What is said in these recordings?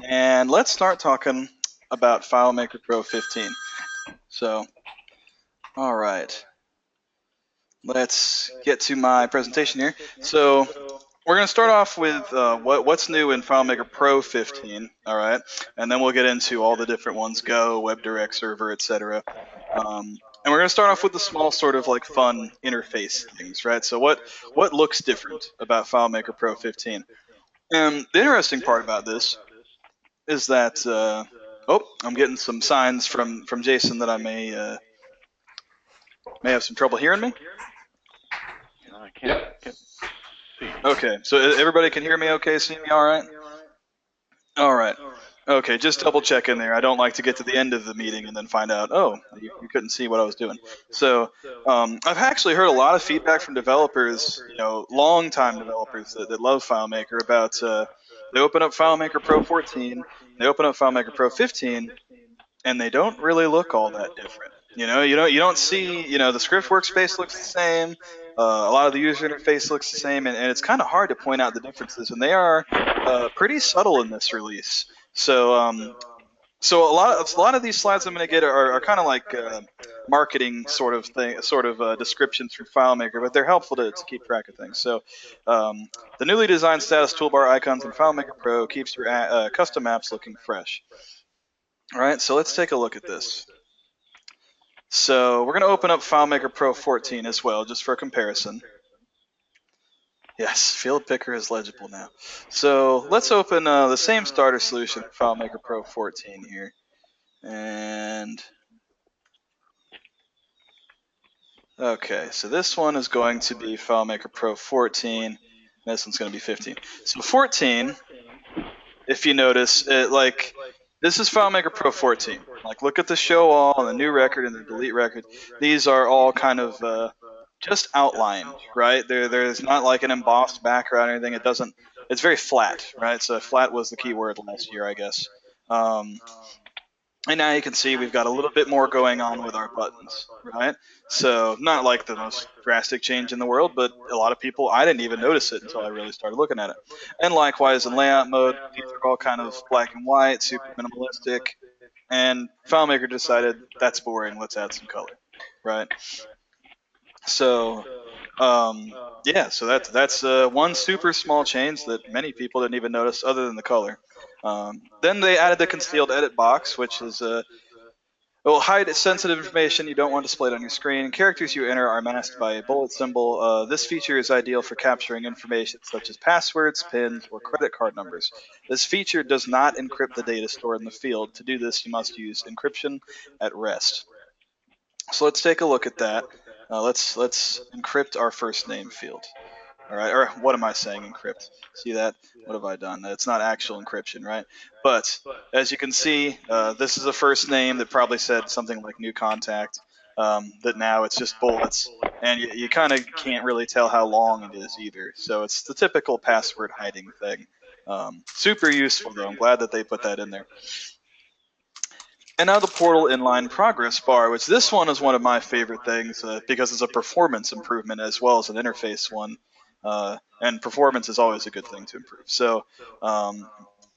and let's start talking about FileMaker Pro 15. So, all right, let's get to my presentation here. So, we're going to start off with what's new in FileMaker Pro 15, all right, and then we'll get into all the different ones: Go, WebDirect Server, etc. And we're going to start off with the small, sort of like fun interface things, right? So, what looks different about FileMaker Pro 15? And the interesting part about this is that oh, I'm getting some signs from Jason that I may have some trouble hearing me. I can't see. Okay, so everybody can hear me okay, see me all right? All right. Okay, just double check in there. I don't like to get to the end of the meeting and then find out, oh, you couldn't see what I was doing. So I've actually heard a lot of feedback from developers, long-time developers that love FileMaker about they open up FileMaker Pro 14, they open up FileMaker Pro 15, and they don't really look all that different. You don't see, the script workspace looks the same. A lot of the user interface looks the same, and it's kind of hard to point out the differences, and they are pretty subtle in this release. So a lot of these slides I'm going to get are kind of like marketing sort of descriptions from FileMaker, but they're helpful to keep track of things. So the newly designed status toolbar icons in FileMaker Pro keeps your custom apps looking fresh. All right, so let's take a look at this. So we're going to open up FileMaker Pro 14 as well, just for comparison. Yes, Field Picker is legible now. So let's open the same starter solution, FileMaker Pro 14 here. And okay, so this one is going to be FileMaker Pro 14. And this one's going to be 15. So 14, if you notice, this is FileMaker Pro 14. Like, look at the show all and the new record and the delete record. These are all kind of just outlined, right? There's not like an embossed background or anything. It's very flat, right? So flat was the key word last year, I guess. And now you can see we've got a little bit more going on with our buttons, right? So not like the most drastic change in the world, but a lot of people, I didn't even notice it until I really started looking at it. And likewise in layout mode, these are all kind of black and white, super minimalistic. And FileMaker decided that's boring, let's add some color, right? So yeah, so that's one super small change that many people didn't even notice other than the color. Then they added the concealed edit box, which is it will hide sensitive information you don't want displayed on your screen. Characters you enter are masked by a bullet symbol. This feature is ideal for capturing information such as passwords, PINs, or credit card numbers. This feature does not encrypt the data stored in the field. To do this, you must use encryption at rest. So let's take a look at that. Let's encrypt our first name field. All right, or what am I saying, encrypt? See that? What have I done? It's not actual encryption, right? But as you can see, this is a first name that probably said something like new contact, that now it's just bullets, and you kind of can't really tell how long it is either. So it's the typical password hiding thing. Super useful, though. I'm glad that they put that in there. And now the portal inline progress bar, which this one is one of my favorite things because it's a performance improvement as well as an interface one. And performance is always a good thing to improve. So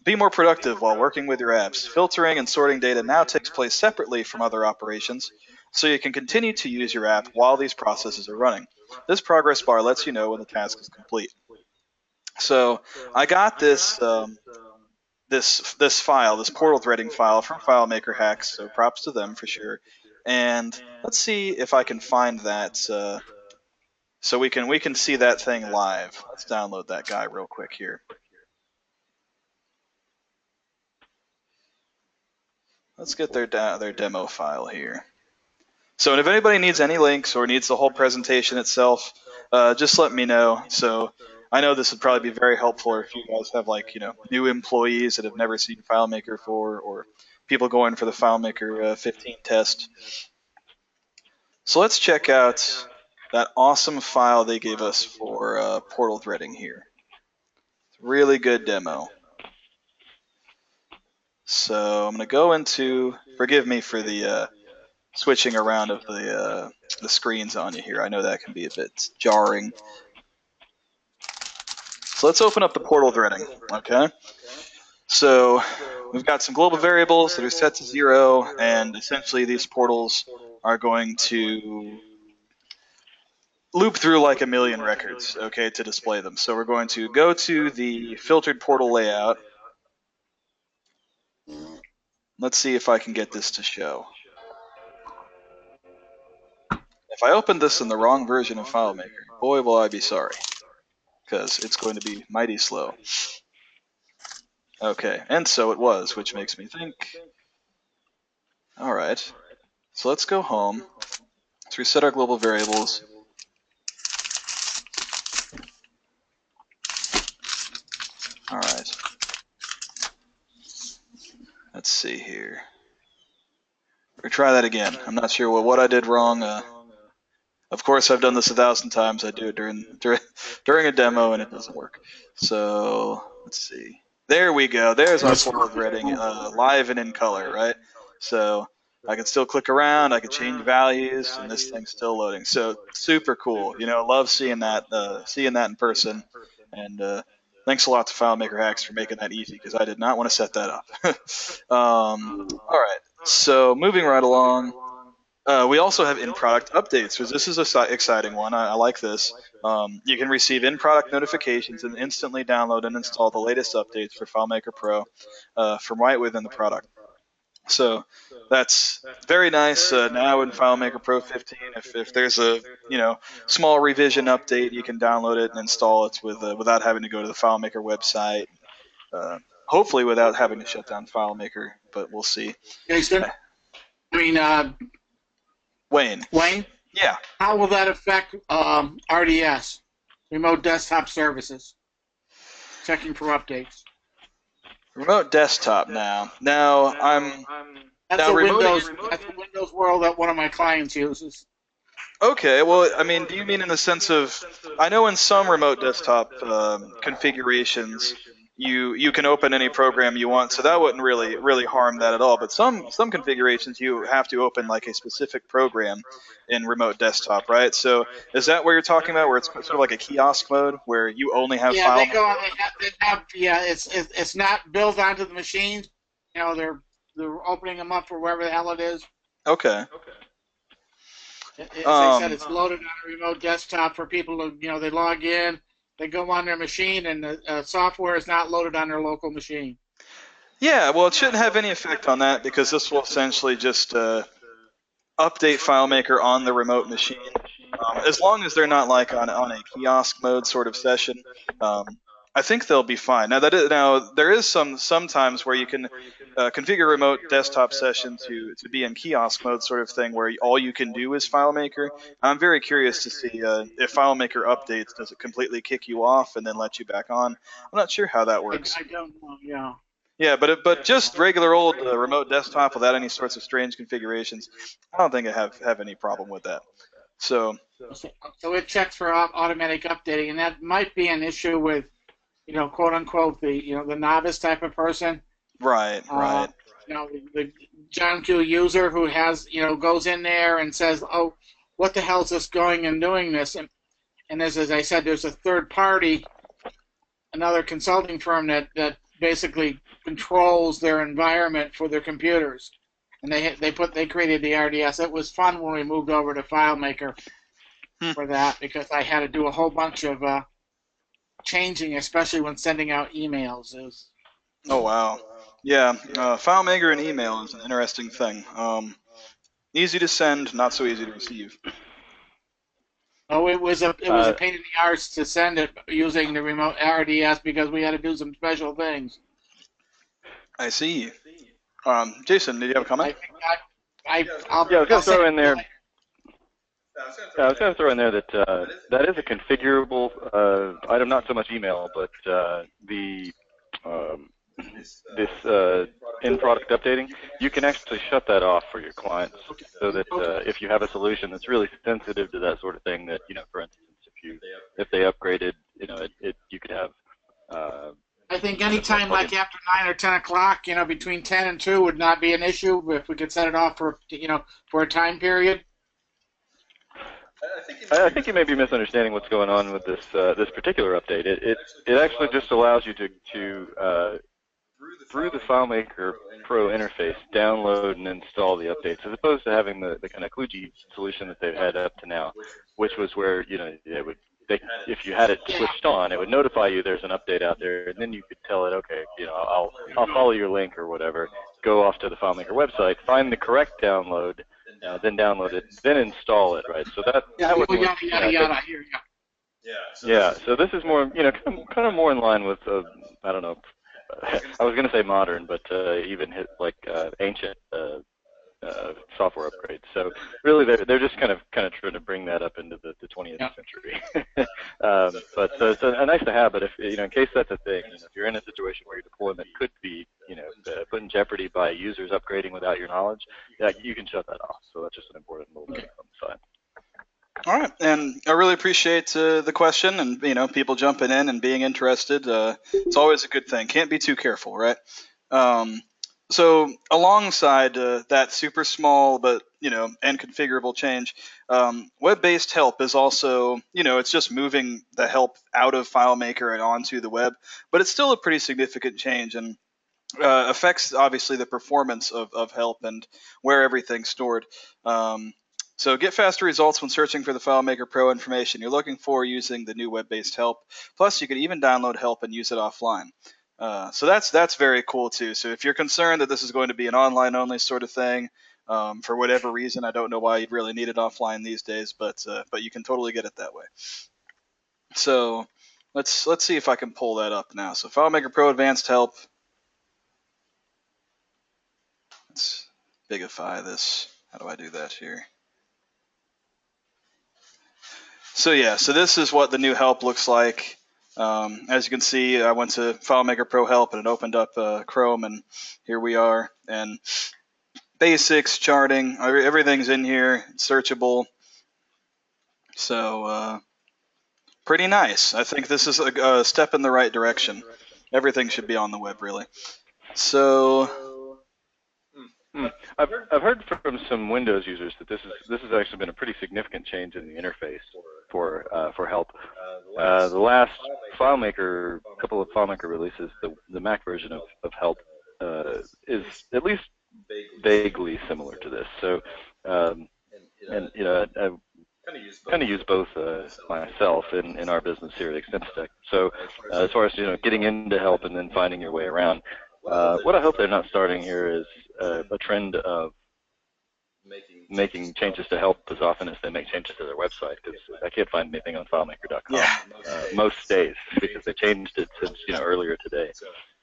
be more productive while working with your apps. Filtering and sorting data now takes place separately from other operations, so you can continue to use your app while these processes are running. This progress bar lets you know when the task is complete. So I got this this file, this portal threading file from FileMaker Hacks, so props to them for sure. And let's see if I can find that so we can see that thing live. Let's download that guy real quick here. Let's get their demo file here. So if anybody needs any links or needs the whole presentation itself, just let me know. So I know this would probably be very helpful if you guys have new employees that have never seen FileMaker before, or people going for the FileMaker 15 test. So let's check out that awesome file they gave us for portal threading here. Really good demo. So I'm going to go into, forgive me for the switching around of the screens on you here. I know that can be a bit jarring. So let's open up the portal threading, okay? So we've got some global variables that are set to 0, and essentially these portals are going to loop through like a million records, okay, to display them. So we're going to go to the filtered portal layout. Let's see if I can get this to show. If I open this in the wrong version of FileMaker, boy will I be sorry, because it's going to be mighty slow. Okay, and so it was, which makes me think. Alright, so let's go home. Let's reset our global variables. Alright. Let's see here. We're gonna try that again. I'm not sure what I did wrong. Of course, I've done this 1,000 times. I do it during a demo, and it doesn't work. So let's see. There we go. There's our portal threading, live and in color, right? So I can still click around. I can change values, and this thing's still loading. So super cool. You know, love seeing that in person. And thanks a lot to FileMaker Hacks for making that easy, because I did not want to set that up. All right. So moving right along. We also have in-product updates, because this is an exciting one. I like this. You can receive in-product notifications and instantly download and install the latest updates for FileMaker Pro from right within the product. So that's very nice. Now in FileMaker Pro 15, if there's a small revision update, you can download it and install it without having to go to the FileMaker website. Hopefully without having to shut down FileMaker, but we'll see. Wayne. Yeah. How will that affect RDS, remote desktop services? Checking for updates. Remote desktop now. Now That's a Windows world that one of my clients uses. Okay, well, I mean, do you mean in the sense of, I know in some remote desktop configurations, you can open any program you want, so that wouldn't really harm that at all. But some configurations you have to open like a specific program in remote desktop, right? So is that what you're talking about, where it's sort of like a kiosk mode where you only have file? Yeah, it's not built onto the machine. You know, they're opening them up for wherever the hell it is. Okay. As I said, it's loaded on a remote desktop for people to, they log in, they go on their machine, and the software is not loaded on their local machine. Yeah, well, it shouldn't have any effect on that, because this will essentially just update FileMaker on the remote machine, as long as they're not like on a kiosk mode sort of session. I think they'll be fine. Now there is sometimes where you can configure remote desktop session to be in kiosk mode sort of thing, where all you can do is FileMaker. I'm very curious to see if FileMaker updates, does it completely kick you off and then let you back on? I'm not sure how that works. I don't know. Yeah. Yeah, but just regular old remote desktop without any sorts of strange configurations, I don't think I have any problem with that. So it checks for automatic updating, and that might be an issue with, quote unquote, the novice type of person. Right. The John Q user who has, goes in there and says, oh, what the hell is this going and doing this? And as I said, there's a third party, another consulting firm that basically controls their environment for their computers. And they created the RDS. It was fun when we moved over to FileMaker for that, because I had to do a whole bunch of changing, especially when sending out emails. Oh wow, yeah. FileMaker and email is an interesting thing. Easy to send, not so easy to receive. Oh, it was a pain in the arse to send it using the remote RDS, because we had to do some special things. I see. Jason, did you have a comment? I was going to throw in there. I was going to throw in there that that is a configurable item, not so much email, but this in-product updating. You can actually shut that off for your clients, so that if you have a solution that's really sensitive to that sort of thing, that for instance, if they upgraded, you could have. I think any time like after 9 or 10 o'clock, between 10 and 2 would not be an issue if we could set it off for for a time period. I think you may be misunderstanding what's going on with this particular update. It actually just allows you to through the FileMaker Pro interface, download and install the updates, as opposed to having the kind of kludgy solution that they've had up to now, which was where if you had it switched on, it would notify you there's an update out there, and then you could tell it, okay, I'll follow your link or whatever, go off to the FileMaker website, find the correct download, then download it, then install it, right? So that was more, yada. Here you go. yeah. So this is more, kind of more in line with, I don't know, I was going to say modern, but even ancient software upgrades. So really, they're just kind of trying to bring that up into the 20th century. But so it's nice to have. But if in case that's a thing, if you're in a situation where your deployment could be put in jeopardy by users upgrading without your knowledge, you can shut that off. So that's just an important little thing on the side. All right, and I really appreciate the question and people jumping in and being interested. It's always a good thing. Can't be too careful, right? So alongside that super small but and configurable change, web-based help is also it's just moving the help out of FileMaker and onto the web, but it's still a pretty significant change and affects obviously the performance of help and where everything's stored. So get faster results when searching for the FileMaker Pro information you're looking for using the new web-based help. Plus, you can even download help and use it offline. So that's very cool too. So if you're concerned that this is going to be an online-only sort of thing, for whatever reason, I don't know why you'd really need it offline these days, but you can totally get it that way. So let's see if I can pull that up now. So FileMaker Pro Advanced Help. Let's bigify this. How do I do that here? So yeah, so this is what the new help looks like. As you can see, I went to FileMaker Pro Help and it opened up Chrome, and here we are. And basics, charting, everything's in here. It's searchable. So pretty nice. I think this is a step in the right direction. Everything should be on the web, really. So I've heard from some Windows users that this has actually been a pretty significant change in the interface for help. The last couple of FileMaker releases, the Mac version of help is at least vaguely similar to this. So I kind of use both myself in our business here at ExtensiTech. So as far as getting into help and then finding your way around, what I hope they're not starting here is a trend of making changes to help as often as they make changes to their website, because I can't find anything on FileMaker.com most days because they changed it since earlier today.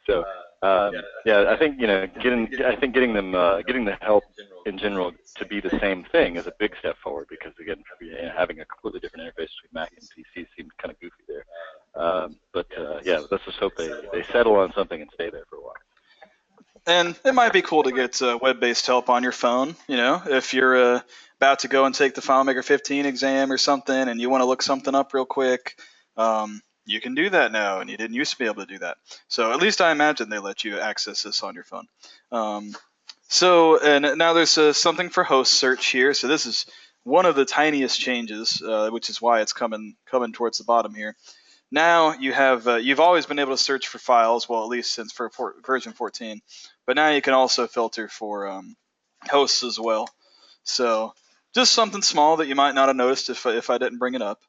So I think getting the help in general to be the same thing is a big step forward, because again, having a completely different interface between Mac and PC seemed kind of goofy there. But let's just hope they settle on something and stay there for a while. And it might be cool to get web-based help on your phone, if you're about to go and take the FileMaker 15 exam or something and you want to look something up real quick. You can do that now, and you didn't used to be able to do that. So at least I imagine they let you access this on your phone. And now there's something for host search here. So this is one of the tiniest changes, which is why it's coming towards the bottom here. Now you have you've always been able to search for files, well, at least since for version 14, but now you can also filter for hosts as well. So just something small that you might not have noticed if I didn't bring it up.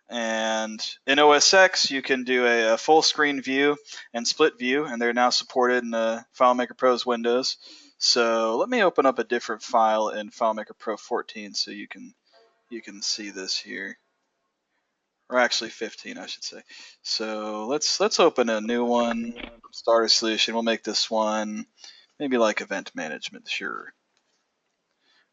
And in OS X, you can do a full screen view and split view, and they're now supported in FileMaker Pro's Windows. So let me open up a different file in FileMaker Pro 14 so you can see this here. Or actually 15, I should say. So let's open a new one. Starter solution. We'll make this one maybe like event management. Sure.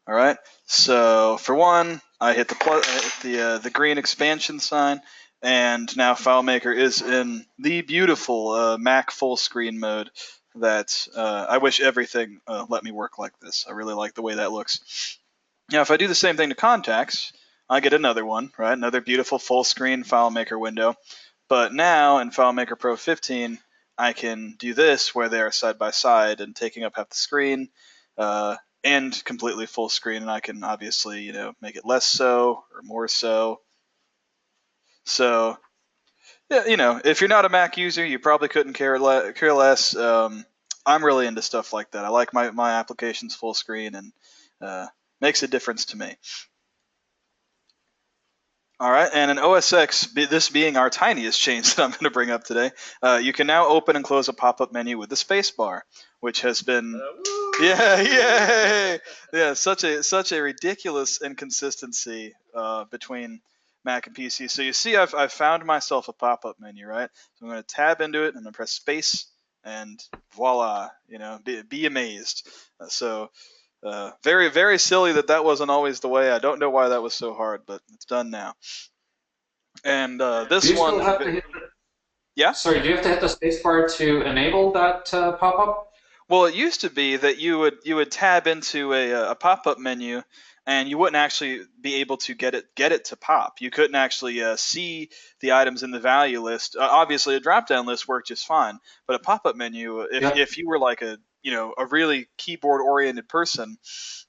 All right. So for one, I hit the green expansion sign, and now FileMaker is in the beautiful Mac full screen mode. That I wish everything let me work like this. I really like the way that looks. Now, if I do the same thing to contacts, I get another one, right? Another beautiful full screen FileMaker window. But now in FileMaker Pro 15, I can do this where they are side by side and taking up half the screen and completely full screen. And I can obviously, make it less so or more so. So Yeah, if you're not a Mac user, you probably couldn't care less. I'm really into stuff like that. I like my applications full screen, and makes a difference to me. All right, and in OS X, this being our tiniest change that I'm going to bring up today, you can now open and close a pop-up menu with the space bar, which has been, yeah, yay, yeah, such a ridiculous inconsistency between Mac and PC. So you see, I've found myself a pop-up menu, right? So I'm going to tab into it and then press space, and voila, be amazed. Very, very silly that wasn't always the way. I don't know why that was so hard, but it's done now. And Do this you still one, have to hit yeah. Sorry, do you have to hit the spacebar to enable that pop-up? Well, it used to be that you would tab into a pop-up menu, and you wouldn't actually be able to get it to pop. You couldn't actually see the items in the value list. Obviously, a drop-down list worked just fine, but a pop-up menu, if Yep. if you were like a really keyboard-oriented person,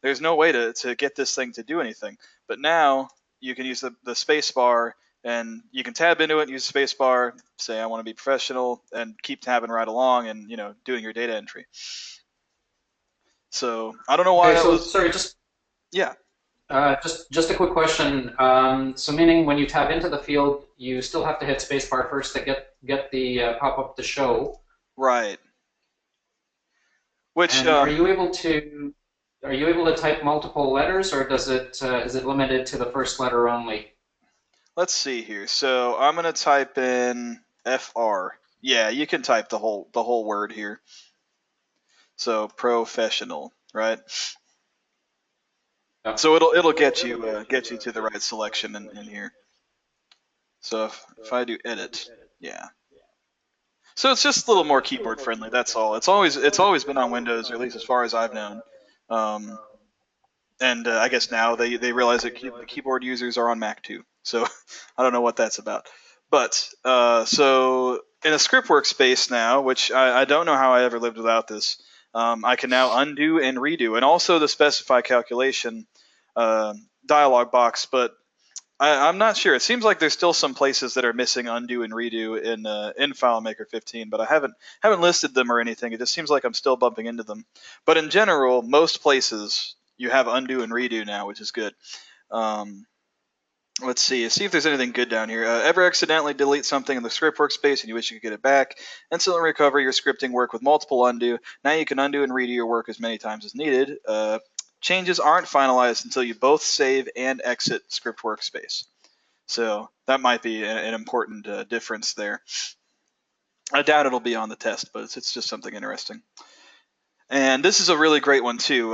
there's no way to get this thing to do anything. But now you can use the space bar, and you can tab into it, use the space bar, say I want to be professional, and keep tabbing right along, and doing your data entry. So I don't know why Okay, that so was. sorry, Yeah, just a quick question. So meaning when you tab into the field, you still have to hit spacebar first to get the pop-up to show. right. Which And are you able to type multiple letters, or does it is it limited to the first letter only? let's see here. So I'm gonna type in FR. Yeah, you can type the whole word here. So professional, right? Yep. So it'll get you to the right selection in here. So if I do edit, yeah. So it's just a little more keyboard friendly. That's all. It's always been on Windows, or at least as far as I've known. Um, and I guess now they realize that the keyboard users are on Mac too. So I don't know what that's about. But so in a script workspace now, which I don't know how I ever lived without this, I can now undo and redo, and also the specify calculation dialog box. But I'm not sure. It seems like there's still some places that are missing undo and redo in FileMaker 15, but I haven't listed them or anything. It just seems like I'm still bumping into them. But in general, most places you have undo and redo now, which is good. Um, let's see if there's anything good down here. Ever accidentally delete something in the script workspace and you wish you could get it back? Instantly recover your scripting work with multiple undo. Now you can undo and redo your work as many times as needed. Changes aren't finalized until you both save and exit script workspace. So that might be an important difference there. I doubt it'll be on the test, but it's just something interesting. And this is a really great one too.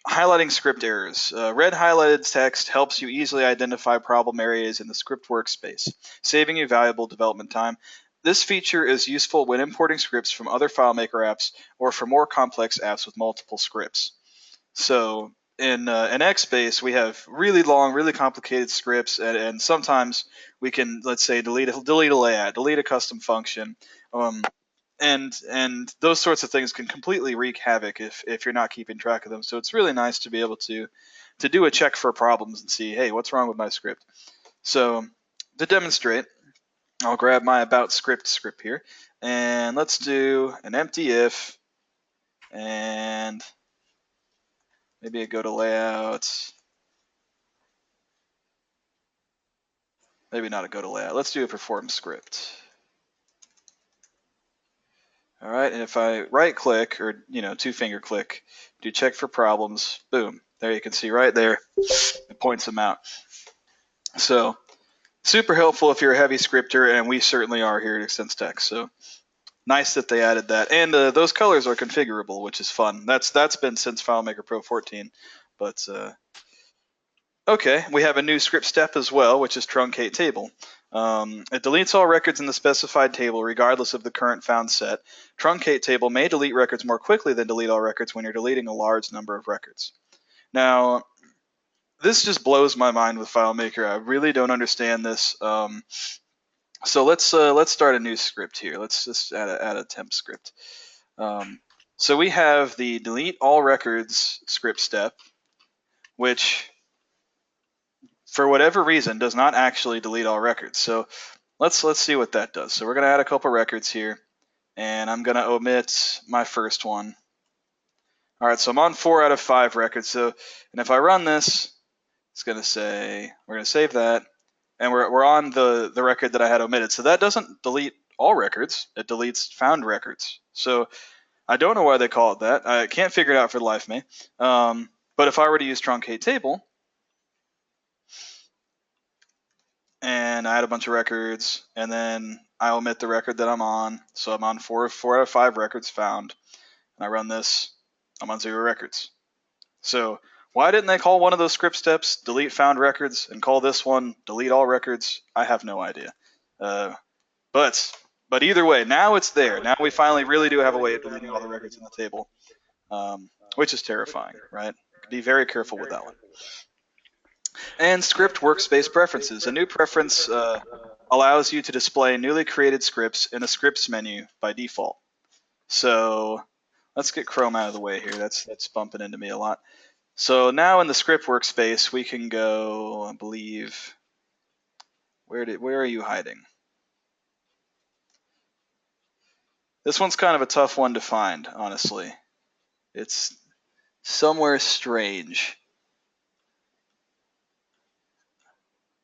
Highlighting script errors. Red highlighted text helps you easily identify problem areas in the script workspace, saving you valuable development time. This feature is useful when importing scripts from other FileMaker apps or for more complex apps with multiple scripts. So in XBase, we have really long, really complicated scripts, and sometimes we can, let's say, delete a layout, delete a custom function, and those sorts of things can completely wreak havoc if you're not keeping track of them. So it's really nice to be able to do a check for problems and see, hey, what's wrong with my script? So to demonstrate, I'll grab my about script here, and let's do an empty if, and maybe I go to layouts. Maybe not a go to layout. Let's do a perform script. All right, and if I right click or two finger click, do check for problems, boom. There you can see right there, it points them out. So super helpful if you're a heavy scripter, and we certainly are here at Extens Tech. So nice that they added that, and those colors are configurable, which is fun. That's been since FileMaker Pro 14, but okay, we have a new script step as well, which is truncate table. It deletes all records in the specified table regardless of the current found set. Truncate table may delete records more quickly than delete all records when you're deleting a large number of records. Now, this just blows my mind with FileMaker. I really don't understand this. So let's start a new script here. Let's just add a temp script. So we have the delete all records script step, which for whatever reason does not actually delete all records. So let's see what that does. So we're going to add a couple records here, and I'm going to omit my first one. All right, so I'm on 4 out of 5 records. So, and if I run this, it's going to say, we're going to save that, and we're on the record that I had omitted. So that doesn't delete all records, it deletes found records. So I don't know why they call it that. I can't figure it out for the life of me. But if I were to use truncate table, and I add a bunch of records, and then I omit the record that I'm on, so I'm on 4 out of 5 records found, and I run this, I'm on 0 records. So why didn't they call one of those script steps delete found records and call this one delete all records? I have no idea. But either way, now it's there. Now we finally really do have a way of deleting all the records in the table, which is terrifying, right? Be very careful with that one. And script workspace preferences. A new preference allows you to display newly created scripts in the scripts menu by default. So let's get Chrome out of the way here. That's bumping into me a lot. So now in the script workspace, we can go, I believe, where are you hiding? This one's kind of a tough one to find, honestly. It's somewhere strange.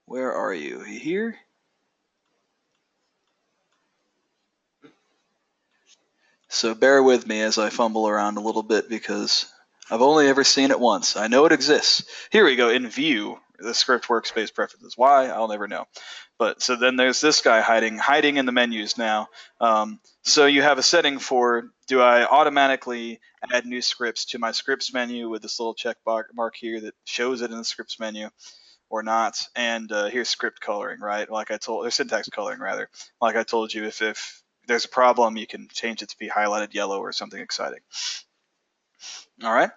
Where are you? Are you here? So bear with me as I fumble around a little bit because I've only ever seen it once. I know it exists. Here we go, in view, the script workspace preferences. Why? I'll never know. But so then there's this guy hiding in the menus now. So you have a setting for, do I automatically add new scripts to my scripts menu with this little check mark here that shows it in the scripts menu or not? And here's script coloring, right? Like I told, or syntax coloring rather. Like I told you, if there's a problem, you can change it to be highlighted yellow or something exciting. All right.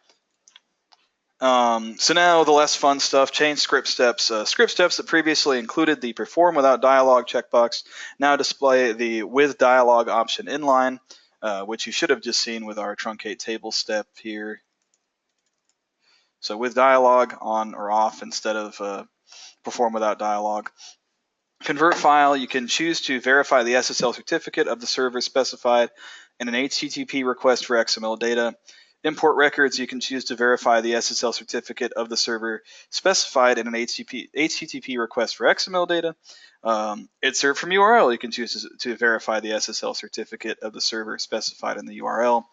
So now the less fun stuff, change script steps. Script steps that previously included the perform without dialog checkbox now display the with dialog option inline, which you should have just seen with our truncate table step here. So with dialog on or off instead of perform without dialog. Convert file, you can choose to verify the SSL certificate of the server specified in an HTTP request for XML data. Import records, you can choose to verify the SSL certificate of the server specified in an HTTP request for XML data. Insert from URL, you can choose to verify the SSL certificate of the server specified in the URL.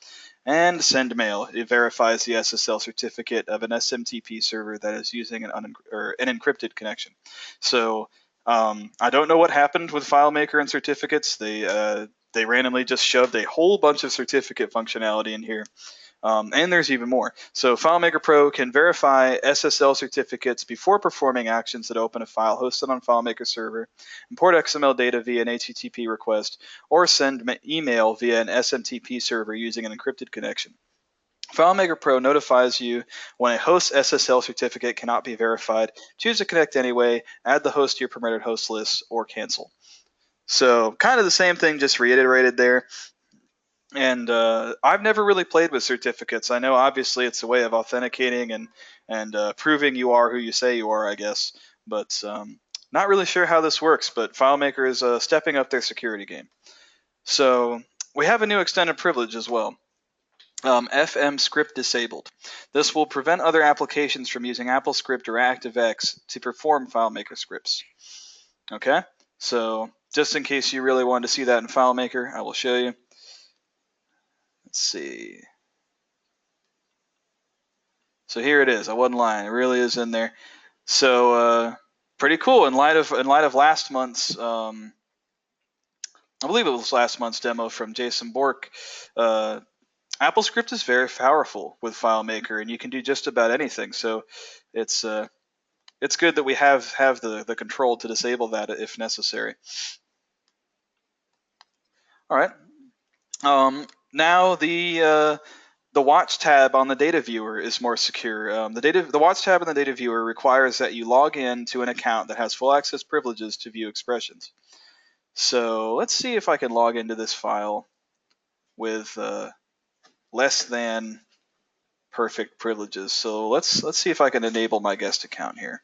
And send mail, it verifies the SSL certificate of an SMTP server that is using an encrypted connection. So I don't know what happened with FileMaker and certificates. They randomly just shoved a whole bunch of certificate functionality in here. And there's even more. So FileMaker Pro can verify SSL certificates before performing actions that open a file hosted on FileMaker server, import XML data via an HTTP request, or send email via an SMTP server using an encrypted connection. FileMaker Pro notifies you when a host SSL certificate cannot be verified. Choose to connect anyway, add the host to your permitted host list, or cancel. So kind of the same thing, just reiterated there. And I've never really played with certificates. I know obviously it's a way of authenticating and proving you are who you say you are, I guess. But not really sure how this works, but FileMaker is stepping up their security game. So we have a new extended privilege as well. FM script disabled. This will prevent other applications from using AppleScript or ActiveX to perform FileMaker scripts. Okay, so just in case you really wanted to see that in FileMaker, I will show you. Let's see. So here it is. I wasn't lying. It really is in there. So pretty cool. In light of last month's, I believe it was last month's demo from Jason Bork. AppleScript is very powerful with FileMaker, and you can do just about anything. So it's good that we have the control to disable that if necessary. All right. Now the watch tab on the data viewer is more secure. The watch tab in the data viewer requires that you log in to an account that has full access privileges to view expressions. So let's see if I can log into this file with less than perfect privileges. So let's see if I can enable my guest account here.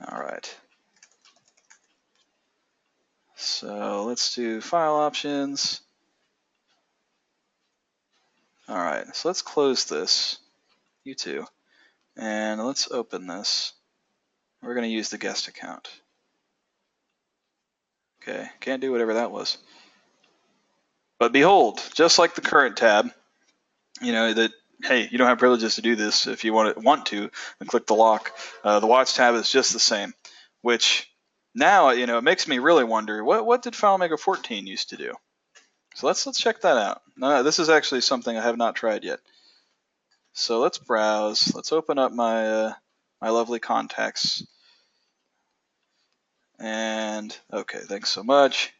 All right. So let's do file options. All right, so let's close this, you two, and let's open this. We're going to use the guest account. Okay, can't do whatever that was. But behold, just like the current tab, that, hey, you don't have privileges to do this. If you want to, then click the lock. The watch tab is just the same, which now, it makes me really wonder, what did FileMaker 14 used to do? So let's check that out. No, this is actually something I have not tried yet. So let's browse. Let's open up my my lovely contacts. And okay, thanks so much.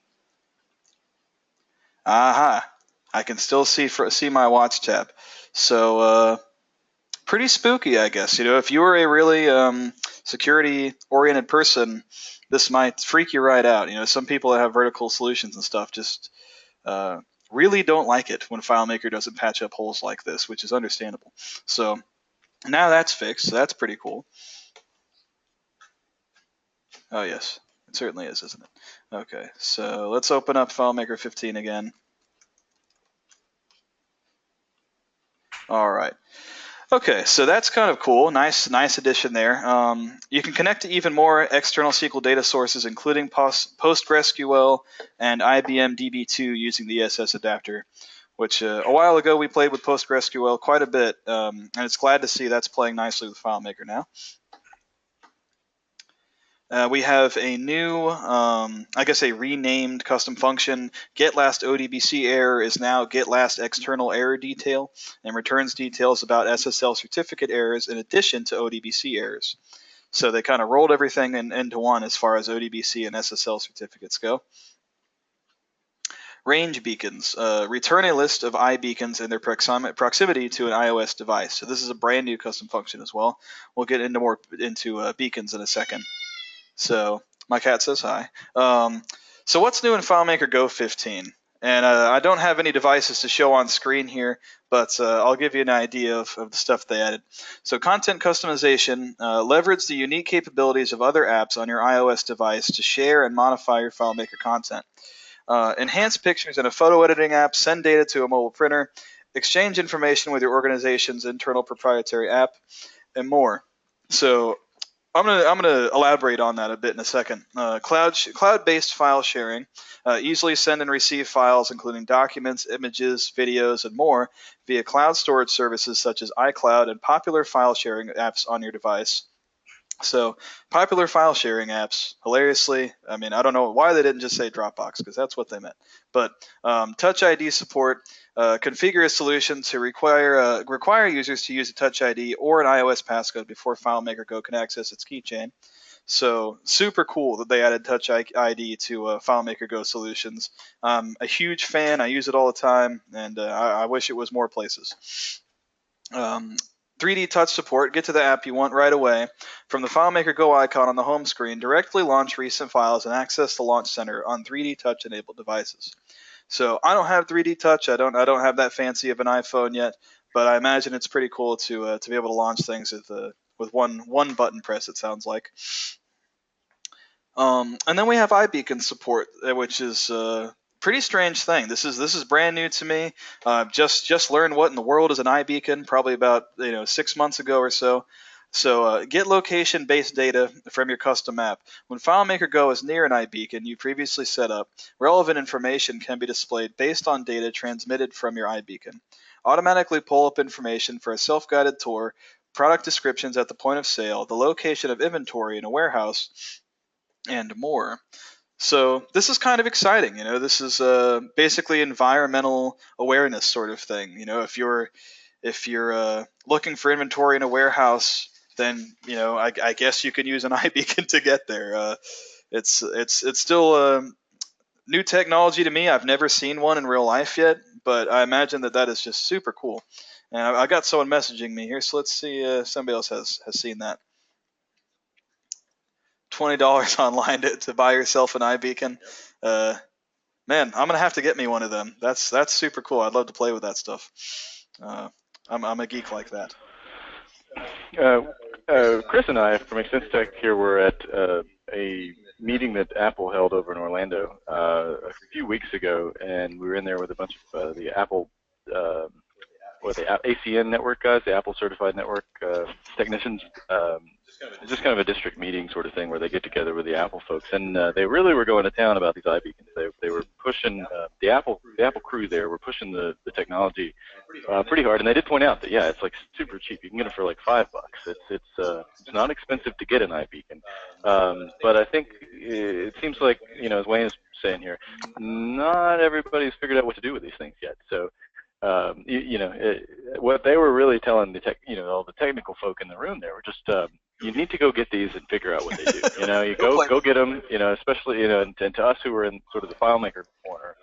Aha, I can still see my watch tab. So pretty spooky, I guess. If you were a really security-oriented person, this might freak you right out. Some people that have vertical solutions and stuff just really don't like it when FileMaker doesn't patch up holes like this, which is understandable. So now that's fixed. So that's pretty cool. Oh yes, it certainly is, isn't it? Okay, so let's open up FileMaker 15 again. All right. Okay, so that's kind of cool. Nice addition there. You can connect to even more external SQL data sources, including PostgreSQL and IBM DB2 using the ESS adapter, which a while ago we played with PostgreSQL quite a bit, and it's glad to see that's playing nicely with FileMaker now. We have a new, I guess a renamed custom function. GetLast ODBC error is now GetLast external error detail and returns details about SSL certificate errors in addition to ODBC errors. So they kind of rolled everything into one as far as ODBC and SSL certificates go. Range beacons. Return a list of iBeacons and their proximity to an iOS device. So this is a brand new custom function as well. We'll get into beacons in a second. So my cat says hi. So what's new in FileMaker Go 15? And I don't have any devices to show on screen here, but I'll give you an idea of the stuff they added. So content customization, leverage the unique capabilities of other apps on your iOS device to share and modify your FileMaker content. Enhance pictures in a photo editing app, send data to a mobile printer, exchange information with your organization's internal proprietary app, and more. So I'm gonna elaborate on that a bit in a second. Cloud-based file sharing, easily send and receive files including documents, images, videos, and more via cloud storage services such as iCloud and popular file sharing apps on your device. So popular file sharing apps, hilariously, I mean, I don't know why they didn't just say Dropbox, because that's what they meant. But Touch ID support, configure a solution to require users to use a Touch ID or an iOS passcode before FileMaker Go can access its keychain. So super cool that they added Touch ID to FileMaker Go solutions. I'm a huge fan. I use it all the time, and I wish it was more places. 3D touch support, get to the app you want right away. From the FileMaker Go icon on the home screen, directly launch recent files and access the Launch Center on 3D touch enabled devices. So I don't have 3D touch. I don't have that fancy of an iPhone yet, but I imagine it's pretty cool to be able to launch things with one button press, it sounds like. And then we have iBeacon support, which is pretty strange thing. This is brand new to me. Just learned what in the world is an iBeacon, probably about 6 months ago or so. So get location-based data from your custom app. When FileMaker Go is near an iBeacon you previously set up, relevant information can be displayed based on data transmitted from your iBeacon. Automatically pull up information for a self-guided tour, product descriptions at the point of sale, the location of inventory in a warehouse, and more. So this is kind of exciting. This is basically environmental awareness sort of thing. If you're looking for inventory in a warehouse, then I guess you can use an iBeacon to get there. It's still new technology to me. I've never seen one in real life yet, but I imagine that is just super cool. And I got someone messaging me here, so let's see if somebody else has seen that. $20 online to buy yourself an iBeacon. Man, I'm gonna have to get me one of them. That's super cool. I'd love to play with that stuff. I'm a geek like that. Chris and I from Extension Tech here were at a meeting that Apple held over in Orlando a few weeks ago, and we were in there with a bunch of the Apple or the ACN network guys, the Apple Certified Network technicians. Just kind of a district meeting sort of thing where they get together with the Apple folks, and they really were going to town about these iBeacons. They were pushing the Apple crew there were pushing the technology pretty hard, and they did point out that it's like super cheap. You can get it for like $5. It's not expensive to get an iBeacon, but I think it seems like as Wayne is saying here, not everybody's figured out what to do with these things yet. So. What they were really telling all the technical folk in the room there were just, you need to go get these and figure out what they do. You go get them. Especially and to us who were in sort of the FileMaker corner,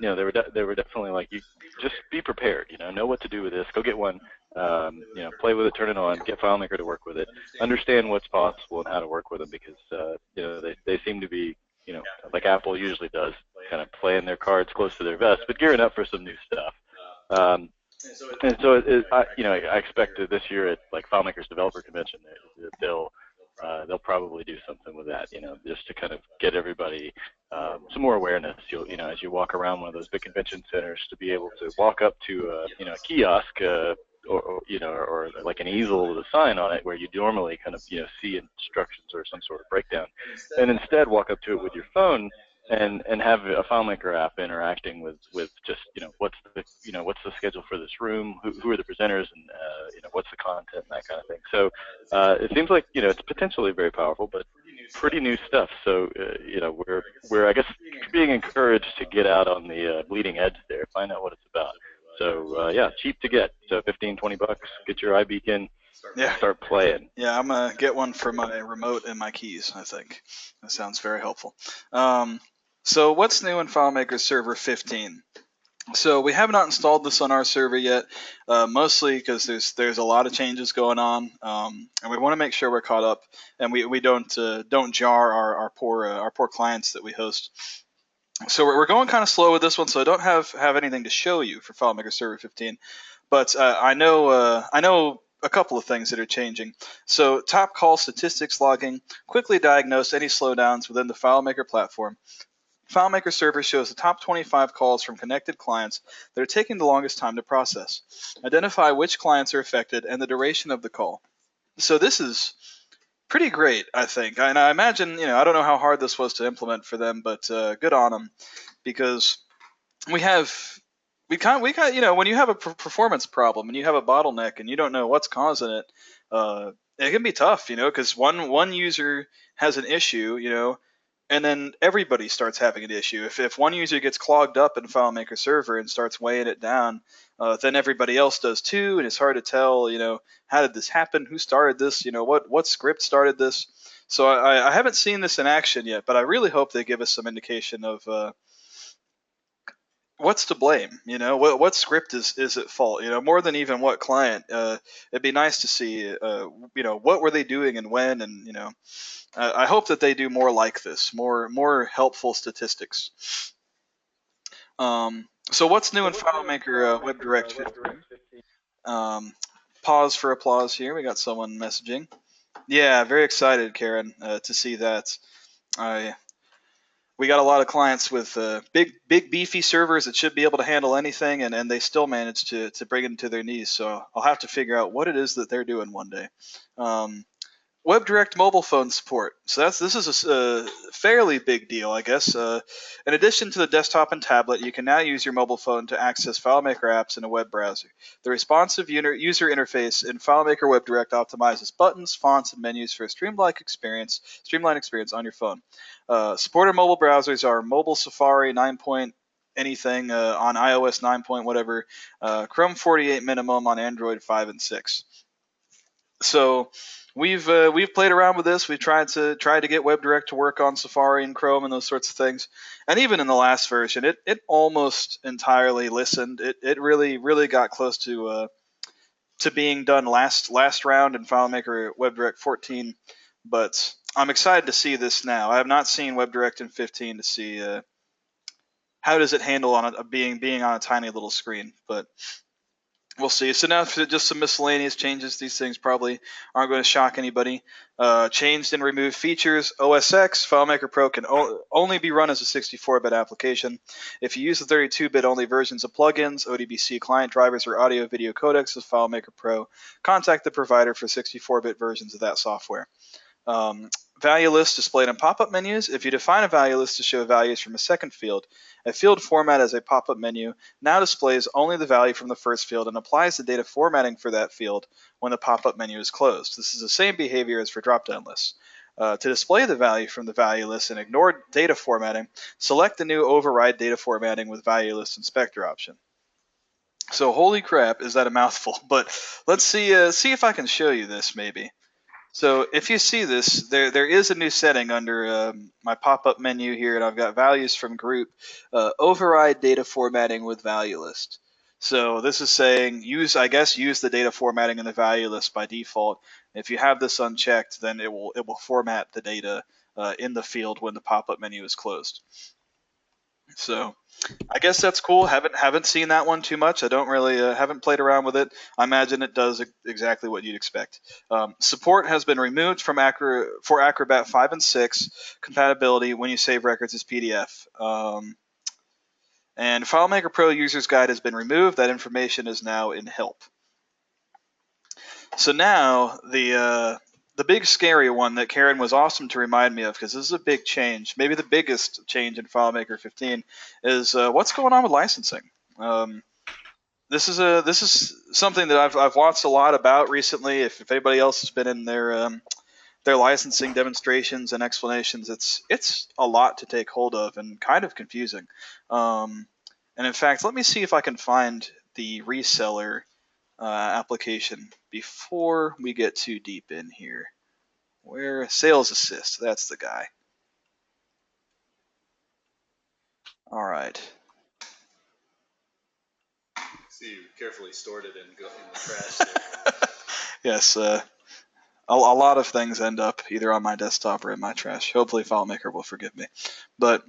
they were definitely like, you just be prepared. Know what to do with this. Go get one. Play with it, turn it on, get FileMaker to work with it, understand what's possible and how to work with them because they seem to be like Apple usually does, kind of playing their cards close to their vest, but gearing up for some new stuff. And so I expect this year at like FileMaker's developer convention, they'll probably do something with that, just to kind of get everybody some more awareness. As you walk around one of those big convention centers, to be able to walk up to a kiosk or like an easel with a sign on it where you normally kind of see instructions or some sort of breakdown, and instead walk up to it with your phone and have a FileMaker app interacting with just what's the schedule for this room, who are the presenters, and what's the content and that kind of thing. So it seems like it's potentially very powerful, but pretty new stuff. So we're I guess being encouraged to get out on the bleeding edge there, find out what it's about. So cheap to get. So $15-20, get your iBeacon, start playing. Yeah, I'm gonna get one for my remote and my keys. I think that sounds very helpful. So what's new in FileMaker Server 15? So we have not installed this on our server yet, mostly because there's a lot of changes going on, and we want to make sure we're caught up, and we don't jar our poor clients that we host. So we're going kind of slow with this one, so I don't have anything to show you for FileMaker Server 15, but I know a couple of things that are changing. So top call statistics logging quickly diagnose any slowdowns within the FileMaker platform. FileMaker Server shows the top 25 calls from connected clients that are taking the longest time to process. Identify which clients are affected and the duration of the call. So this is pretty great, I think. And I imagine, I don't know how hard this was to implement for them, but good on them, because we got, when you have a performance problem and you have a bottleneck and you don't know what's causing it, it can be tough, because one user has an issue, and then everybody starts having an issue. If one user gets clogged up in FileMaker Server and starts weighing it down, then everybody else does too, and it's hard to tell, how did this happen? Who started this? What script started this? So I haven't seen this in action yet, but I really hope they give us some indication of what's to blame. What script is at fault? More than even what client. It'd be nice to see, what were they doing and when, and I hope that they do more like this, more helpful statistics. So what's new in FileMaker WebDirect 15? Pause for applause here. We got someone messaging. Yeah, very excited, Karen, to see that. We got a lot of clients with big beefy servers that should be able to handle anything, and they still manage to bring it to their knees. So I'll have to figure out what it is that they're doing one day. WebDirect mobile phone support. So this is a fairly big deal, I guess. In addition to the desktop and tablet, you can now use your mobile phone to access FileMaker apps in a web browser. The responsive user interface in FileMaker WebDirect optimizes buttons, fonts, and menus for a streamlined experience on your phone. Supported mobile browsers are Mobile Safari 9 point anything on iOS 9 point whatever, Chrome 48 minimum on Android 5 and 6. So we've played around with this. We've tried to get WebDirect to work on Safari and Chrome and those sorts of things. And even in the last version, it almost entirely listened. It really got close to being done last round in FileMaker WebDirect 14. But I'm excited to see this now. I have not seen WebDirect in 15 to see how does it handle on being on a tiny little screen. But we'll see. So now just some miscellaneous changes. These things probably aren't going to shock anybody. Changed and removed features. OS X FileMaker Pro can only be run as a 64-bit application. If you use the 32-bit only versions of plugins, ODBC client drivers, or audio video codecs with FileMaker Pro, contact the provider for 64-bit versions of that software. Value list displayed in pop-up menus. If you define a value list to show values from a second field, a field format as a pop-up menu now displays only the value from the first field and applies the data formatting for that field when the pop-up menu is closed. This is the same behavior as for drop-down lists. To display the value from the value list and ignore data formatting, select the new override data formatting with value list inspector option. So holy crap, is that a mouthful? But let's see if I can show you this maybe. So if you see this, there is a new setting under my pop-up menu here, and I've got values from group, override data formatting with value list. So this is saying use the data formatting in the value list by default. If you have this unchecked, then it will format the data in the field when the pop-up menu is closed. So I guess that's cool. Haven't seen that one too much. I don't really haven't played around with it. I imagine it does exactly what you'd expect. Support has been removed from for Acrobat 5 and 6 compatibility when you save records as PDF. And FileMaker Pro User's Guide has been removed. That information is now in Help. So now the big scary one that Karen was awesome to remind me of, because this is a big change, maybe the biggest change in FileMaker 15, is what's going on with licensing. This is something that I've watched a lot about recently. If anybody else has been in their licensing demonstrations and explanations, it's a lot to take hold of and kind of confusing. And in fact, let me see if I can find the reseller application before we get too deep in here. Where Sales Assist, that's the guy. All right. So you carefully stored it in the trash. Yes, a lot of things end up either on my desktop or in my trash. Hopefully FileMaker will forgive me. But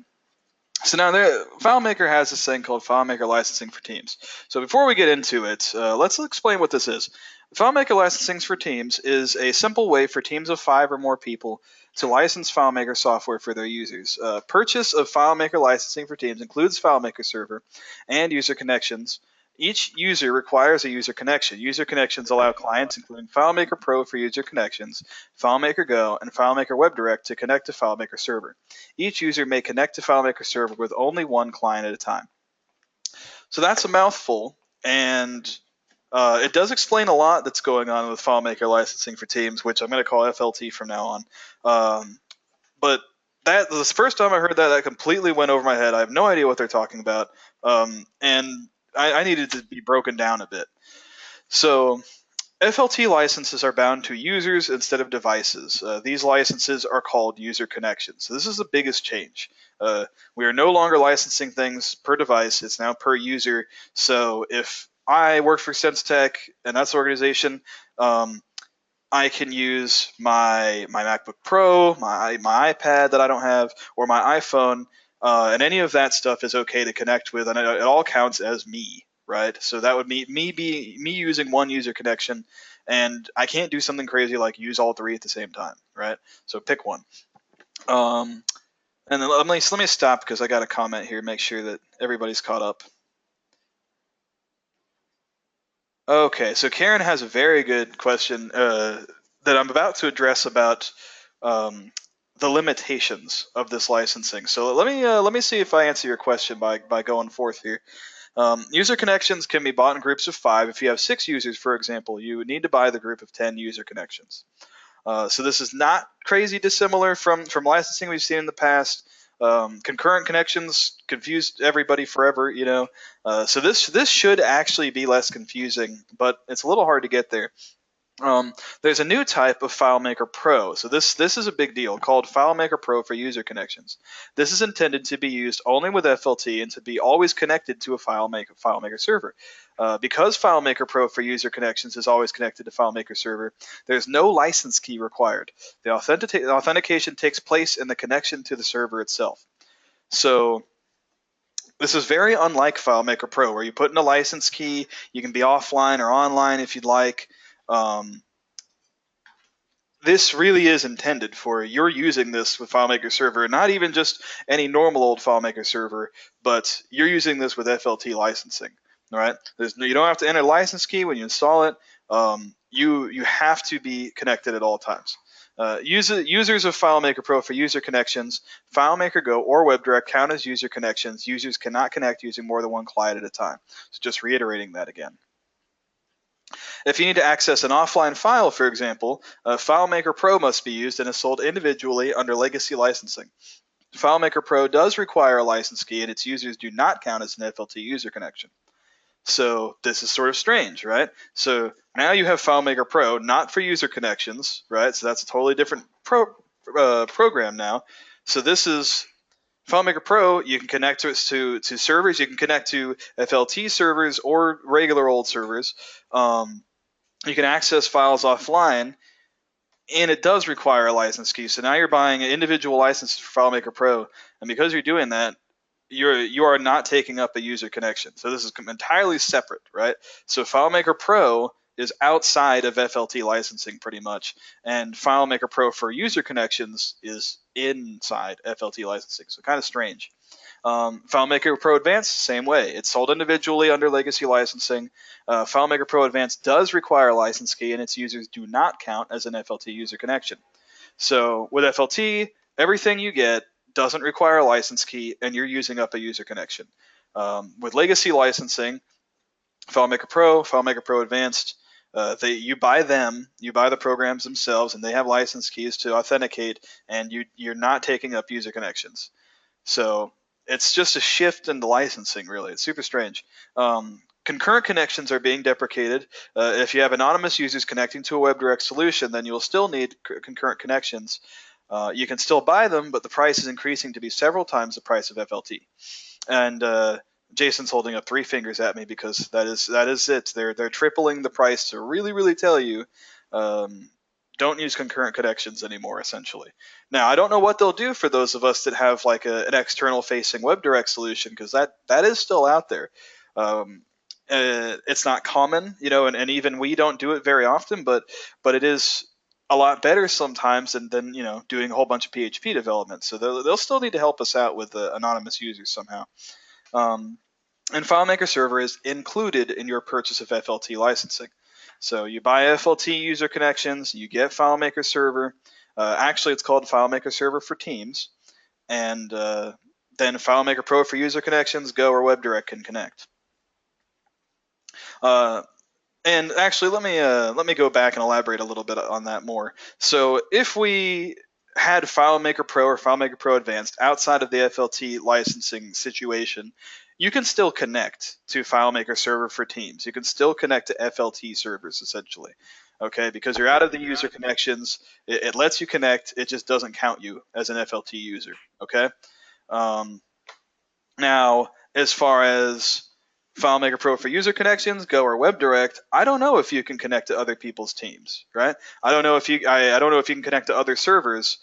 so now FileMaker has this thing called FileMaker Licensing for Teams. So before we get into it, let's explain what this is. FileMaker Licensing for Teams is a simple way for teams of 5 or more people to license FileMaker software for their users. Purchase of FileMaker Licensing for Teams includes FileMaker Server and user connections. Each user requires a user connection. User connections allow clients, including FileMaker Pro for user connections, FileMaker Go, and FileMaker WebDirect to connect to FileMaker Server. Each user may connect to FileMaker Server with only one client at a time. So that's a mouthful, and it does explain a lot that's going on with FileMaker licensing for teams, which I'm going to call FLT from now on. But that the first time I heard that completely went over my head. I have no idea what they're talking about, and I needed to be broken down a bit. So FLT licenses are bound to users instead of devices. These licenses are called user connections. So this is the biggest change. We are no longer licensing things per device. It's now per user. So if I work for SenseTech and that's the organization, I can use my MacBook Pro, my iPad that I don't have, or my iPhone, and any of that stuff is okay to connect with, and it all counts as me. Right, so that would mean me using one user connection, and I can't do something crazy like use all 3 at the same time, right? So pick one. And then let me stop because I got a comment here. Make sure that everybody's caught up. Okay, so Karen has a very good question that I'm about to address about the limitations of this licensing. So let me see if I answer your question by going forth here. User connections can be bought in groups of 5. If you have 6 users, for example, you would need to buy the group of 10 user connections. So this is not crazy dissimilar from licensing we've seen in the past. Concurrent connections confused everybody forever, you know. So this should actually be less confusing, but it's a little hard to get there. There's a new type of FileMaker Pro. So this is a big deal called FileMaker Pro for user connections. This is intended to be used only with FLT and to be always connected to a FileMaker server. Because FileMaker Pro for user connections is always connected to FileMaker server, there's no license key required. The authentication takes place in the connection to the server itself. So This is very unlike FileMaker Pro, where you put in a license key, you can be offline or online if you'd like. This really is intended for you're using this with FileMaker Server, not even just any normal old FileMaker server, but you're using this with FLT licensing. All right, you don't have to enter a license key when you install it. You have to be connected at all times. Users of FileMaker Pro for user connections, FileMaker Go or WebDirect count as user connections. Users cannot connect using more than one client at a time. So just reiterating that again. If you need to access an offline file, for example, FileMaker Pro must be used and is sold individually under legacy licensing. FileMaker Pro does require a license key, and its users do not count as an FLT user connection. So this is sort of strange, right? So now you have FileMaker Pro, not for user connections, right? So that's a totally different program now. So this is FileMaker Pro. You can connect to servers. You can connect to FLT servers or regular old servers. You can access files offline, and it does require a license key. So now you're buying individual licenses for FileMaker Pro, and because you're doing that, you are not taking up a user connection. So this is entirely separate, right? So FileMaker Pro is outside of FLT licensing pretty much, and FileMaker Pro for user connections is inside FLT licensing. So kind of strange. FileMaker Pro Advanced, same way. It's sold individually under legacy licensing. FileMaker Pro Advanced does require a license key, and its users do not count as an FLT user connection. So with FLT, everything you get doesn't require a license key, and you're using up a user connection. With legacy licensing, FileMaker Pro Advanced, you buy the programs themselves, and they have license keys to authenticate, and you're not taking up user connections. So it's just a shift in the licensing, really. It's super strange. Concurrent connections are being deprecated. If you have anonymous users connecting to a WebDirect solution, then you'll still need concurrent connections. You can still buy them, but the price is increasing to be several times the price of FLT. And Jason's holding up 3 fingers at me because that is it. They're tripling the price to really tell you don't use concurrent connections anymore, essentially. Now, I don't know what they'll do for those of us that have like an external facing WebDirect solution, because that is still out there. It's not common, and even we don't do it very often, but it is a lot better sometimes than doing a whole bunch of PHP development. So they'll still need to help us out with anonymous users somehow. And FileMaker Server is included in your purchase of FLT licensing. So you buy FLT user connections, you get FileMaker Server. Actually, it's called FileMaker Server for Teams, and then FileMaker Pro for user connections, Go or WebDirect can connect. And actually, let me go back and elaborate a little bit on that more. So if we had FileMaker Pro or FileMaker Pro Advanced outside of the FLT licensing situation, you can still connect to FileMaker Server for Teams. You can still connect to FLT servers, essentially, okay? Because you're out of the user connections. It lets you connect. It just doesn't count you as an FLT user, okay? Now, as far as FileMaker Pro for user connections, Go or WebDirect, I don't know if you can connect to other people's teams, right? I don't know if you can connect to other servers.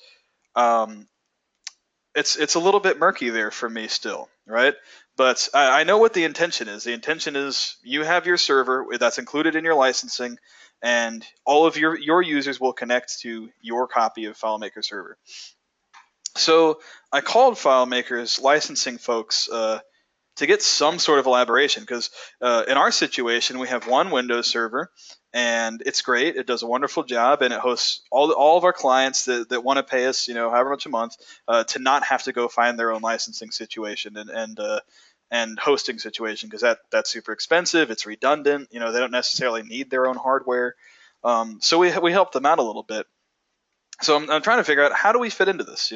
It's a little bit murky there for me still, right? But I know what the intention is. The intention is you have your server that's included in your licensing, and all of your users will connect to your copy of FileMaker Server. So I called FileMaker's licensing folks to get some sort of elaboration, because in our situation, we have one Windows server, and it's great. It does a wonderful job, and it hosts all of our clients that want to pay us, however much a month, to not have to go find their own licensing situation and hosting situation, because that's super expensive. It's redundant. They don't necessarily need their own hardware. So we help them out a little bit. So I'm trying to figure out, how do we fit into this?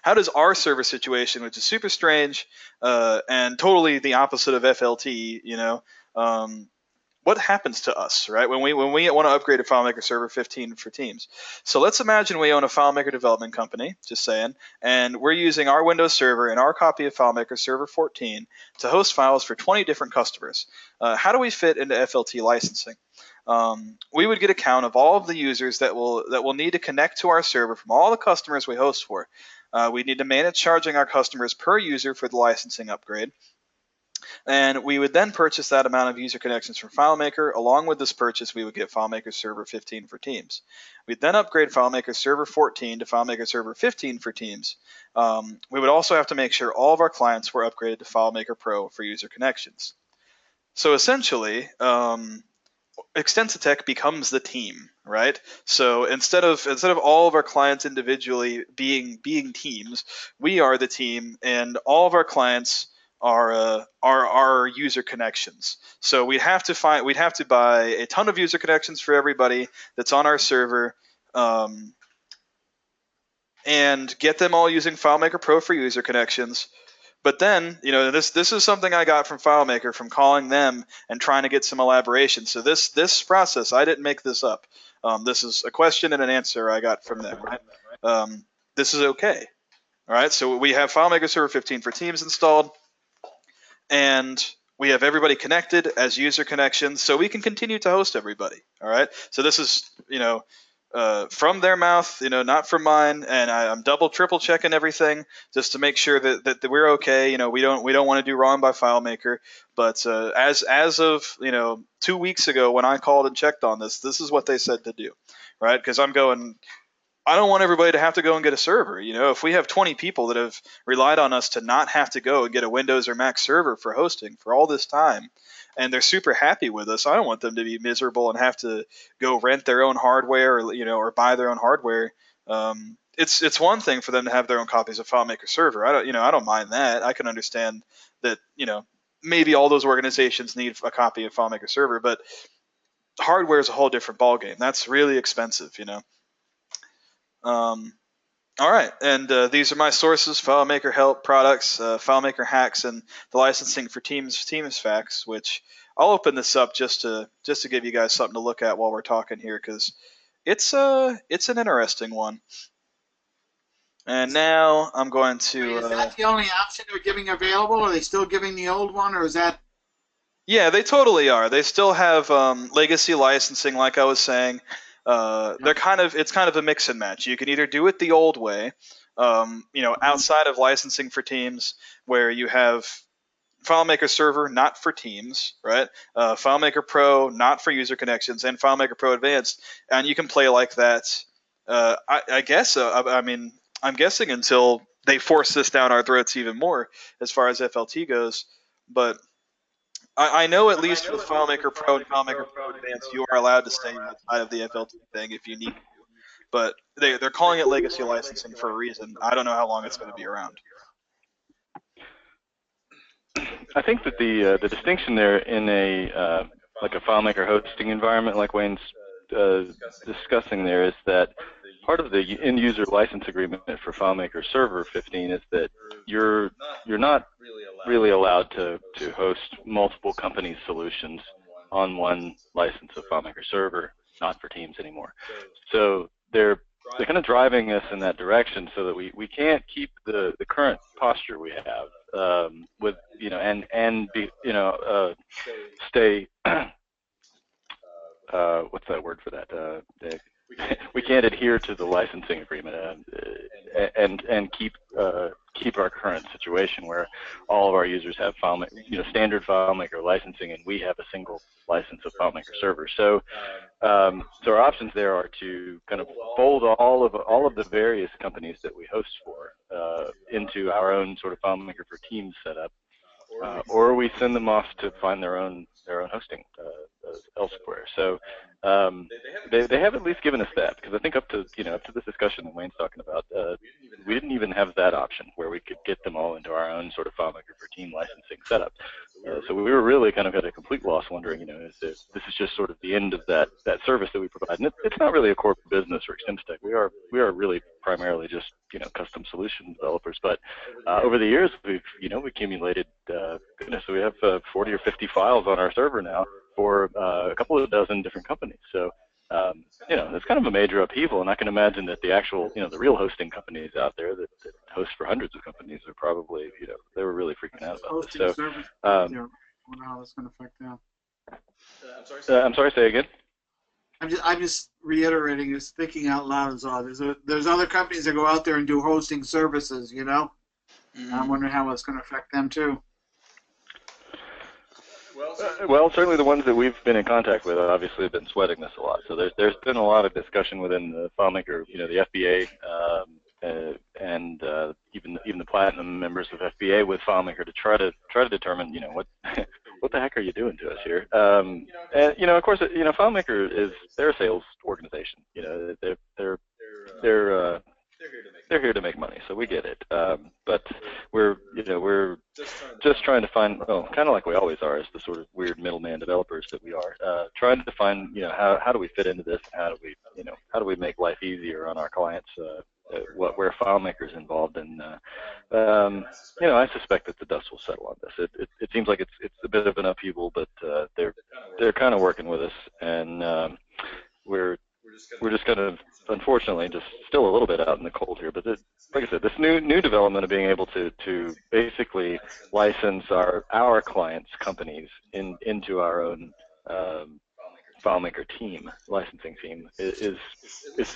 How does our server situation, which is super strange and totally the opposite of FLT, what happens to us, right? When we want to upgrade to FileMaker Server 15 for Teams. So let's imagine we own a FileMaker development company, just saying, and we're using our Windows server and our copy of FileMaker Server 14 to host files for 20 different customers. How do we fit into FLT licensing? We would get a count of all of the users that will need to connect to our server from all the customers we host for. We need to manage charging our customers per user for the licensing upgrade. And we would then purchase that amount of user connections from FileMaker. Along with this purchase, we would get FileMaker Server 15 for Teams. We'd then upgrade FileMaker Server 14 to FileMaker Server 15 for Teams. We would also have to make sure all of our clients were upgraded to FileMaker Pro for user connections. So essentially, Extensitech becomes the team, right? So instead of all of our clients individually being teams, we are the team, and all of our clients are our user connections. So we'd have to buy a ton of user connections for everybody that's on our server, and get them all using FileMaker Pro for user connections. But then, this is something I got from FileMaker from calling them and trying to get some elaboration. So this process, I didn't make this up. This is a question and an answer I got from them, right? This is okay. All right, so we have FileMaker Server 15 for Teams installed, and we have everybody connected as user connections, so we can continue to host everybody. All right, so this is, from their mouth, not from mine, and I'm double, triple checking everything just to make sure that we're okay. We don't want to do wrong by FileMaker, but as of 2 weeks ago when I called and checked on this is what they said to do, right? Because I don't want everybody to have to go and get a server. If we have 20 people that have relied on us to not have to go and get a Windows or Mac server for hosting for all this time, and they're super happy with us, I don't want them to be miserable and have to go rent their own hardware or buy their own hardware. It's one thing for them to have their own copies of FileMaker Server. I don't mind that. I can understand that maybe all those organizations need a copy of FileMaker Server, but hardware is a whole different ballgame. That's really expensive. All right, and these are my sources: FileMaker Help products, FileMaker Hacks, and the licensing for Teams facts. Which I'll open this up just to give you guys something to look at while we're talking here, because it's an interesting one. And now I'm going to. Is that the only option they're giving available? Are they still giving the old one, or is that? Yeah, they totally are. They still have legacy licensing, like I was saying. It's kind of a mix and match. You can either do it the old way, outside of licensing for Teams, where you have FileMaker Server not for Teams, right? FileMaker Pro not for user connections, and FileMaker Pro Advanced, and you can play like that. I guess. I'm guessing until they force this down our throats even more, as far as FLT goes, but. I know at least with FileMaker Pro and FileMaker Pro Advanced, you are allowed to stay outside of the FLT thing if you need to. But they're calling it legacy licensing for a reason. I don't know how long it's going to be around. I think that the distinction there in a like a FileMaker hosting environment, like Wayne's discussing there, is that part of the end-user license agreement for FileMaker Server 15 is that you're not really allowed to host multiple companies' solutions on one license of FileMaker Server, not for Teams anymore. So they're kind of driving us in that direction, so that we can't keep the current posture we have with and be stay what's that word for that? We can't adhere to the licensing agreement and keep our current situation where all of our users have standard FileMaker licensing, and we have a single license of FileMaker Server. So our options there are to kind of fold all of the various companies that we host for into our own sort of FileMaker for Teams setup, or we send them off to find their own hosting elsewhere. So they have at least given us that, because I think up to this discussion that Wayne's talking about, we didn't even have that option where we could get them all into our own sort of FileMaker for Team licensing setup. So we were really kind of at a complete loss, wondering, this is just sort of the end of that service that we provide. And it's not really a core business for Extensitech. We are really primarily just custom solution developers. But over the years, we've accumulated goodness, so we have 40 or 50 files on our server now for a couple of dozen different companies. So it's kind of a major upheaval, and I can imagine that the actual the real hosting companies out there that host for hundreds of companies are probably they were really freaking out about this. So how that's going to affect them. I'm sorry, say again. I'm just reiterating, just thinking out loud is all. There's other companies that go out there and do hosting services, I'm wondering how it's going to affect them too. Well, certainly the ones that we've been in contact with obviously have been sweating this a lot. So there's been a lot of discussion within the FileMaker, the FBA, and even the platinum members of FBA with FileMaker to try to determine, what what the heck are you doing to us here? And of course, FileMaker they're a sales organization. They're they're here to make money, so we get it. But we're just trying to find, well, kind of like we always are, as the sort of weird middleman developers that we are, trying to find, how do we fit into this? How do we make life easier on our clients? Where FileMaker is involved, and I suspect that the dust will settle on this. It seems like it's a bit of an upheaval, but they're kind of working with us, and we're just kind of, unfortunately, just still a little bit out in the cold here. But like I said, this new development of being able to basically license our clients' companies into our own FileMaker team, licensing team, is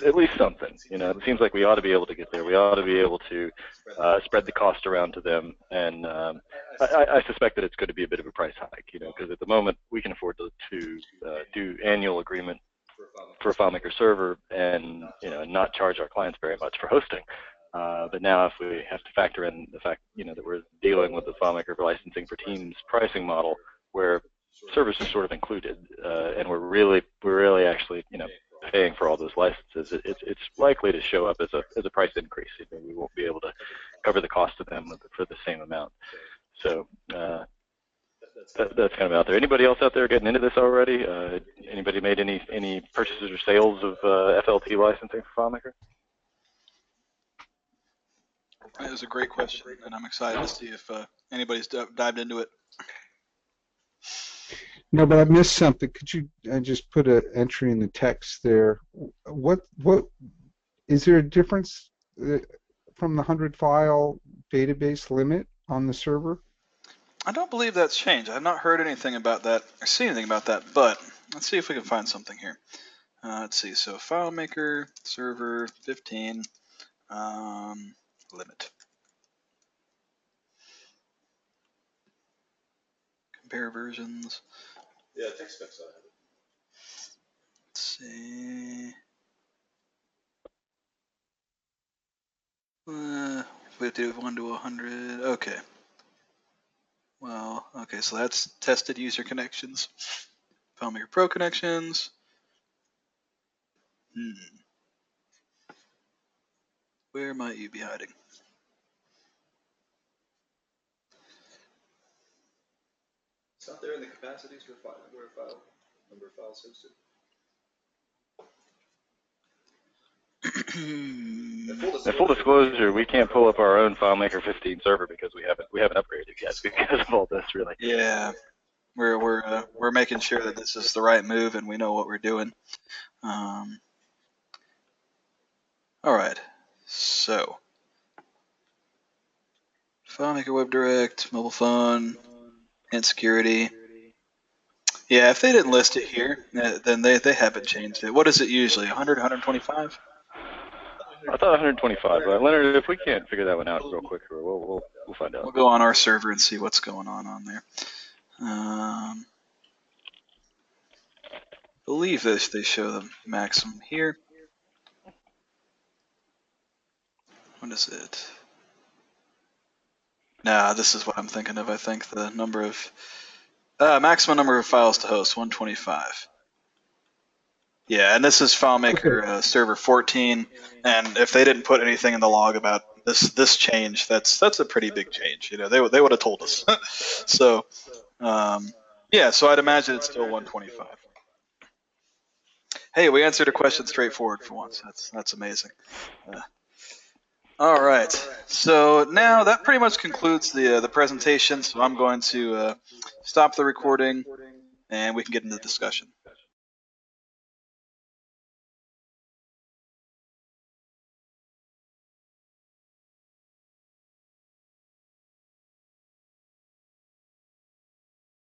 at least something. It seems like we ought to be able to get there. We ought to be able to spread the cost around to them, and I suspect that it's going to be a bit of a price hike, because at the moment we can afford to do annual agreement for a FileMaker server and not charge our clients very much for hosting. But now if we have to factor in the fact that we're dealing with the FileMaker for licensing for teams pricing model, where servers are sort of included, and we're really actually paying for all those licenses, it's likely to show up as a price increase. We won't be able to cover the cost of them for the same amount. So that's kind of out there. Anybody else out there getting into this already? Anybody made any purchases or sales of FLT licensing for FileMaker? That was a great question, and I'm excited to see if anybody's dived into it. No, but I missed something. Could you just put an entry in the text there? What is there a difference from the 100 file database limit on the server? I don't believe that's changed. I've not heard anything about that or seen anything about that, but let's see if we can find something here. Let's see. So FileMaker server 15 limit. Compare versions. Yeah, text specs I have it. Let's see. We have to do 1 to 100. Okay. Well, okay, so that's tested user connections. FileMaker Pro connections. Where might you be hiding? It's not there in the capacities for where file number of files hosted. In full disclosure, we can't pull up our own FileMaker 15 server because we haven't upgraded yet because of all this, really. Yeah, we're making sure that this is the right move and we know what we're doing. All right, so FileMaker Web Direct, mobile phone, and security. Yeah, if they didn't list it here, then they haven't changed it. What is it usually? 100, 125? I thought 125, but Leonard, if we can't figure that one out real quick, we'll find out. We'll go on our server and see what's going on there. I believe they show the maximum here. What is it? Nah, this is what I'm thinking of. I think the number of maximum number of files to host, 125. Yeah, and this is FileMaker server 14, and if they didn't put anything in the log about this change, that's a pretty big change. They would have told us. So yeah, so I'd imagine it's still 125. Hey, we answered a question straightforward for once. That's amazing. All right, so now that pretty much concludes the presentation. So I'm going to stop the recording, and we can get into the discussion.